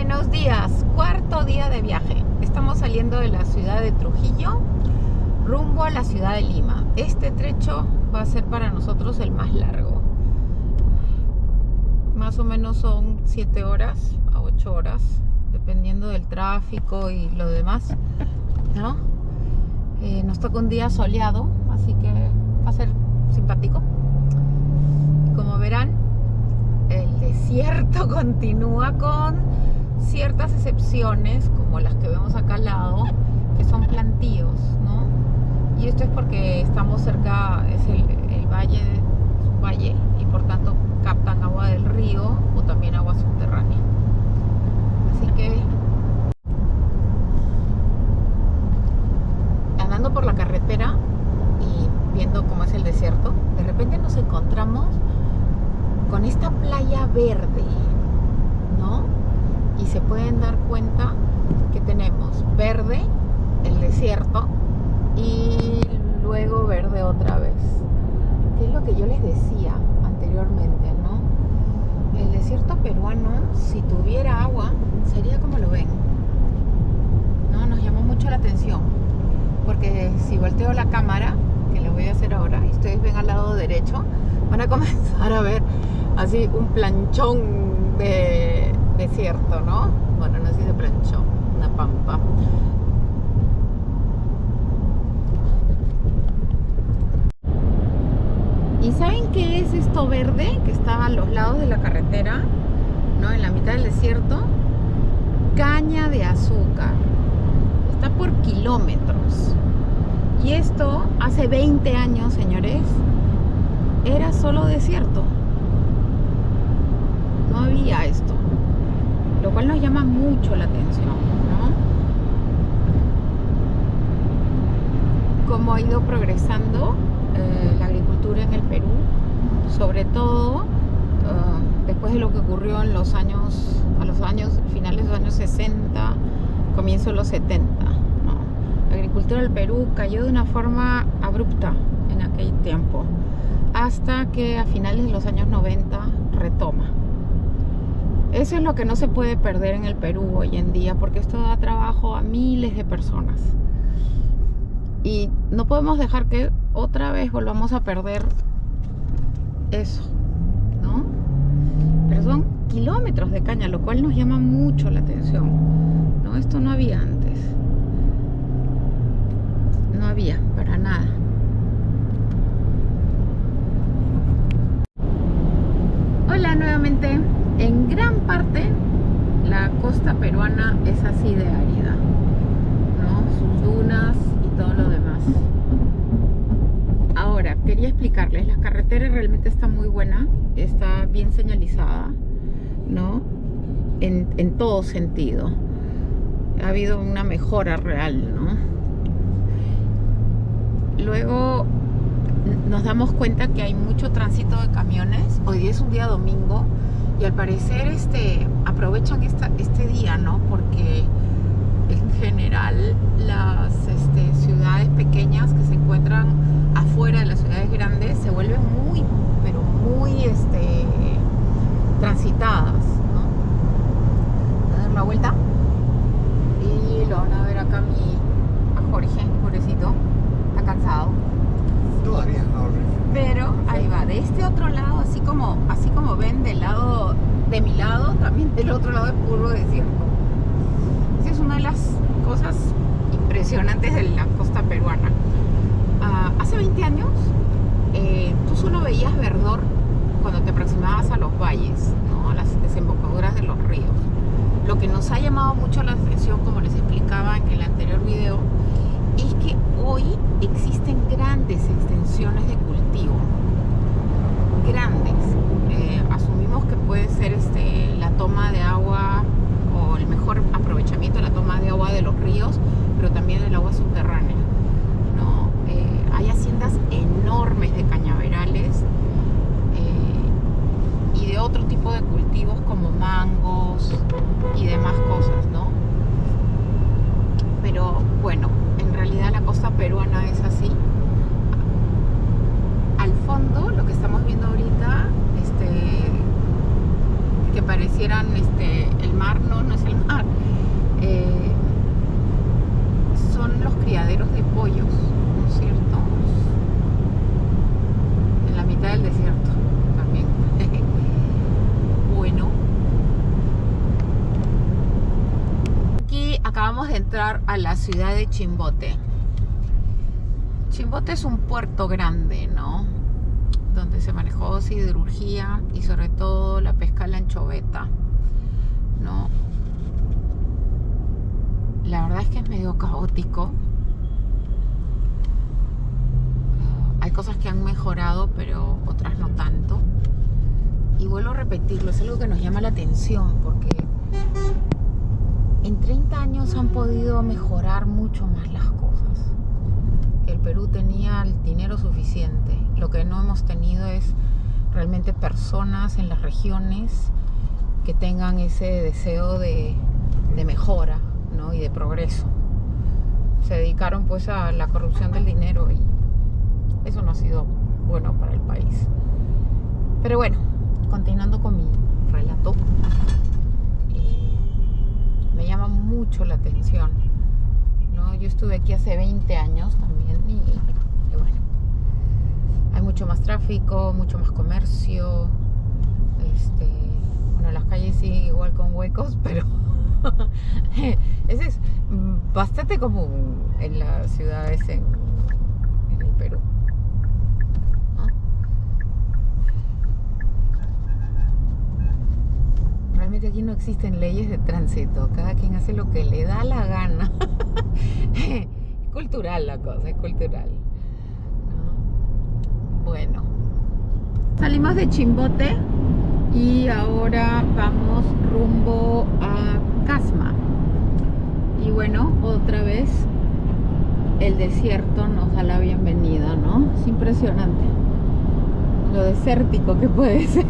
Buenos días, cuarto día de viaje. Estamos saliendo de la ciudad de Trujillo rumbo a la ciudad de Lima. Este trecho va a ser para nosotros el más largo. Más o menos son 7 horas a 8 horas, dependiendo del tráfico y lo demás, ¿no? Nos toca un día soleado, así que va a ser simpático. Como verán, el desierto continúa con ciertas excepciones, como las que vemos acá al lado, que son plantíos, ¿no? Y esto es porque estamos cerca, es el valle, es un valle, y por tanto captan agua del río o también agua subterránea. Así que andando por la carretera y viendo cómo es el desierto, de repente nos encontramos con esta playa verde, ¿no? Y se pueden dar cuenta que tenemos verde, el desierto, y luego verde otra vez. Que es lo que yo les decía anteriormente, ¿no? El desierto peruano, si tuviera agua, sería como lo ven, ¿no? Nos llamó mucho la atención, porque si volteo la cámara, que lo voy a hacer ahora, y ustedes ven al lado derecho, van a comenzar a ver así un planchón de desierto, ¿no? Bueno, no sé si de planchón, una pampa. ¿Y saben qué es esto verde que está a los lados de la carretera, ¿no? En la mitad del desierto. Caña de azúcar. Está por kilómetros. Y esto hace 20 años, señores, era solo desierto. No había esto, lo cual nos llama mucho la atención, ¿no? Cómo ha ido progresando la agricultura en el Perú, sobre todo después de lo que ocurrió en los años, finales de los años 60, comienzo de los 70, ¿no? La agricultura del Perú cayó de una forma abrupta en aquel tiempo, hasta que a finales de los años 90 retoma. Eso es lo que no se puede perder en el Perú hoy en día, porque esto da trabajo a miles de personas. Y no podemos dejar que otra vez volvamos a perder eso, ¿no? Pero son kilómetros de caña, lo cual nos llama mucho la atención, ¿no? Esto no había antes. No había, para nada. Hola nuevamente. En gran parte la costa peruana es así de árida, ¿no? Sus dunas y todo lo demás. Ahora, quería explicarles, la carretera realmente está muy buena, está bien señalizada, ¿no? En todo sentido. Ha habido una mejora real, ¿no? Luego nos damos cuenta que hay mucho tránsito de camiones. Hoy es un día domingo. Y al parecer aprovechan este día, ¿no? Porque en general las ciudades pequeñas que se encuentran afuera de las ciudades grandes se vuelven muy, pero muy transitadas, ¿no? Voy a dar la vuelta y lo van a ver acá a Jorge, pobrecito, está cansado. Todavía no. Pero ahí va, de este otro lado, así como ven del lado de mi lado, también del otro lado es puro desierto. Esa es una de las cosas impresionantes de la costa peruana. Hace 20 años tú solo veías verdor cuando te aproximabas a los valles, ¿no? A las desembocaduras de los ríos. Lo que nos ha llamado mucho la atención, como les explicaba en el anterior video, es que hoy existen grandes extensiones de cultivo, grandes. Asumimos que puede ser la toma de agua o el mejor aprovechamiento de la toma de agua de los ríos, pero también del agua subterránea, ¿no? Hay haciendas enormes de cañaverales y de otro tipo de cultivos como mangos y demás cosas, ¿no? Pero bueno, en realidad la costa peruana es así. Al fondo, lo que estamos viendo ahorita, que parecieran el mar. No es el mar. Son los criaderos de pollos, ¿no es cierto? En la mitad del desierto también. Bueno, aquí acabamos de entrar a la ciudad de Chimbote. Chimbote es un puerto grande, ¿no? Donde se manejó siderurgia y sobre todo la pesca de la anchoveta, ¿no? La verdad es que es medio caótico. Hay cosas que han mejorado, pero otras no tanto. Y vuelvo a repetirlo, es algo que nos llama la atención porque en 30 años han podido mejorar mucho más las cosas. El Perú tenía el dinero suficiente. Lo que no hemos tenido es realmente personas en las regiones que tengan ese deseo de mejora, ¿no? Y de progreso. Se dedicaron pues a la corrupción del dinero y eso no ha sido bueno para el país. Pero bueno, continuando con mi relato, me llama mucho la atención, ¿no? Yo estuve aquí hace 20 años también y bueno, hay mucho más tráfico, mucho más comercio. Bueno, las calles sí igual con huecos, pero ese es bastante común en las ciudades en el Perú, ¿no? Realmente aquí no existen leyes de tránsito, cada quien hace lo que le da la gana. Es cultural la cosa, es cultural, ¿no? Bueno, salimos de Chimbote y ahora vamos rumbo a Casma. Y bueno, otra vez el desierto nos da la bienvenida, ¿no? Es impresionante lo desértico que puede ser.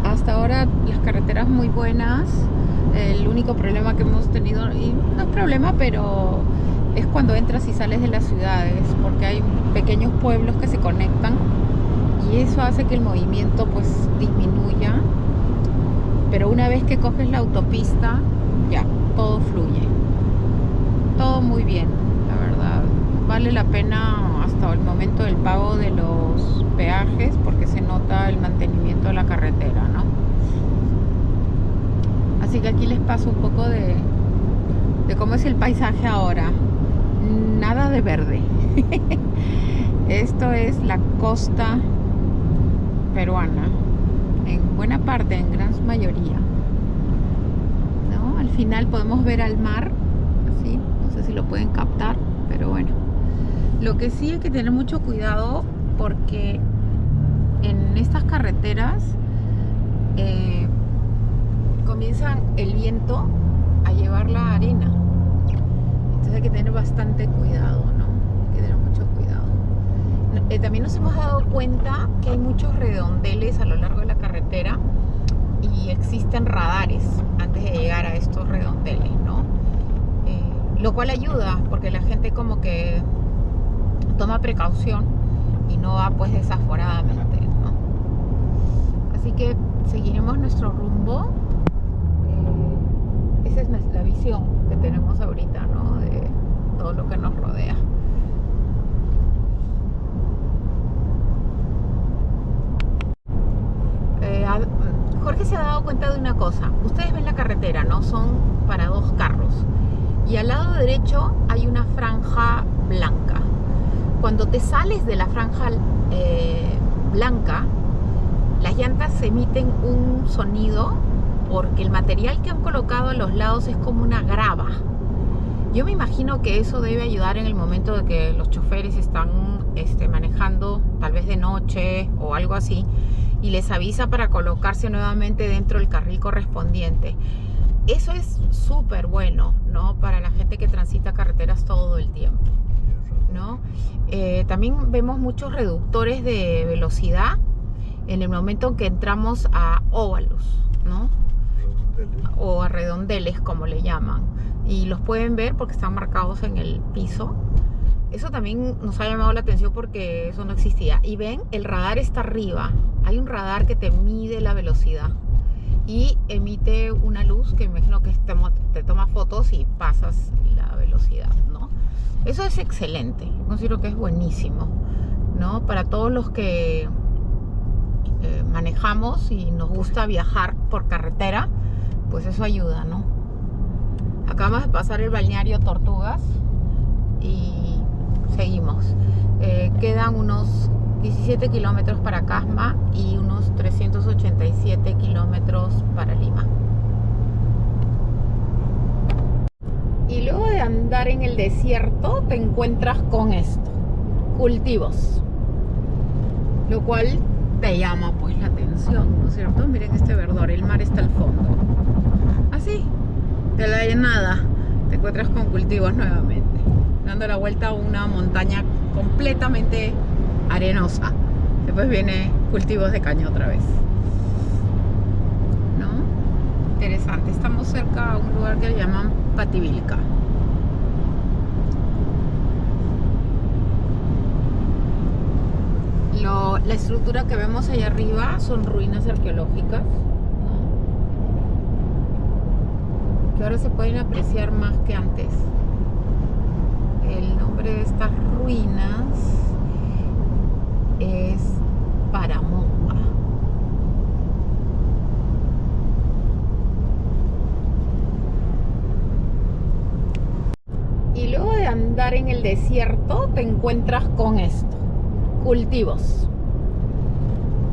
Hasta ahora las carreteras muy buenas. El único problema que hemos tenido, y no es problema, pero es cuando entras y sales de las ciudades, porque hay pequeños pueblos que se conectan y eso hace que el movimiento pues disminuya. Pero una vez que coges la autopista, ya, todo fluye. Todo muy bien, la verdad. Vale la pena hasta el momento del pago de los peajes porque se nota el mantenimiento de la carretera, ¿no? Así que aquí les paso un poco de cómo es el paisaje ahora. Nada de verde. Esto es la costa peruana. En buena parte, en gran mayoría, ¿no? Al final podemos ver al mar, así, no sé si lo pueden captar, pero bueno. Lo que sí hay que tener mucho cuidado porque en estas carreteras comienza el viento a llevar la arena. Entonces hay que tener bastante cuidado, ¿no? Hay que tener mucho cuidado. También nos hemos dado cuenta que hay muchos redondeles a lo largo de la carretera y existen radares antes de llegar a estos redondeles, ¿no? Lo cual ayuda porque la gente como que toma precaución y no va pues desaforadamente, ¿no? Así que seguiremos nuestro rumbo. Esa es la visión que tenemos ahorita, ¿no? De todo lo que nos rodea. Jorge se ha dado cuenta de una cosa. Ustedes ven la carretera, ¿no? Son para dos carros. Y al lado derecho hay una franja blanca. Cuando te sales de la franja blanca, las llantas emiten un sonido porque el material que han colocado a los lados es como una grava. Yo me imagino que eso debe ayudar en el momento de que los choferes están manejando, tal vez de noche o algo así, y les avisa para colocarse nuevamente dentro del carril correspondiente. Eso es súper bueno, ¿no? Para la gente que transita carreteras todo el tiempo, ¿no? También vemos muchos reductores de velocidad en el momento en que entramos a óvalos, ¿no? O a redondeles, como le llaman. Y los pueden ver porque están marcados en el piso. Eso también nos ha llamado la atención porque eso no existía. Y ven, el radar está arriba. Hay un radar que te mide la velocidad y emite una luz que me imagino que te toma fotos y pasas la velocidad, ¿no? Eso es excelente, considero que es buenísimo, ¿no? Para todos los que manejamos y nos gusta viajar por carretera, pues eso ayuda, ¿no? Acabamos de pasar el balneario Tortugas y seguimos. Quedan unos 17 kilómetros para Casma y unos 387 kilómetros para Lima. Y luego de andar en el desierto te encuentras con esto, cultivos, lo cual te llama pues la atención, ¿no es cierto? Miren este verdor, el mar está al fondo. Así, de la nada te encuentras con cultivos nuevamente, dando la vuelta a una montaña completamente arenosa. Después viene cultivos de caña otra vez, ¿no? Interesante. Estamos cerca a un lugar que le llaman Pativilca. La estructura que vemos allá arriba son ruinas arqueológicas, ¿no? Que ahora se pueden apreciar más que antes. El nombre de estas ruinas es Paramonga. Y luego de andar en el desierto te encuentras con esto, cultivos,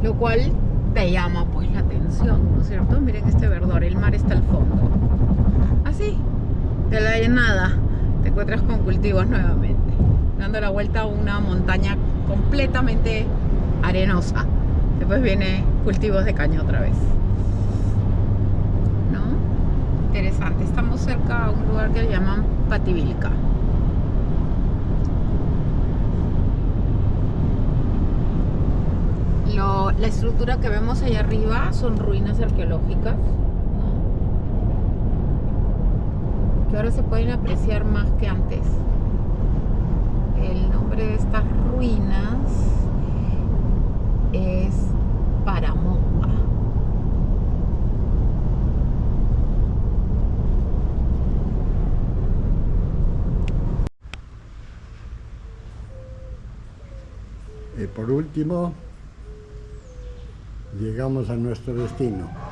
lo cual te llama pues la atención, ¿no es cierto? Miren este verdor, el mar está al fondo. Así, de la nada te encuentras con cultivos nuevamente, dando la vuelta a una montaña completamente arenosa. Después viene cultivos de caña otra vez, ¿no? Interesante. Estamos cerca a un lugar que le llaman Pativilca. La estructura que vemos allá arriba son ruinas arqueológicas, ¿no? Que ahora se pueden apreciar más que antes. El nombre de estas ruinas es Paramonga. Y por último, llegamos a nuestro destino.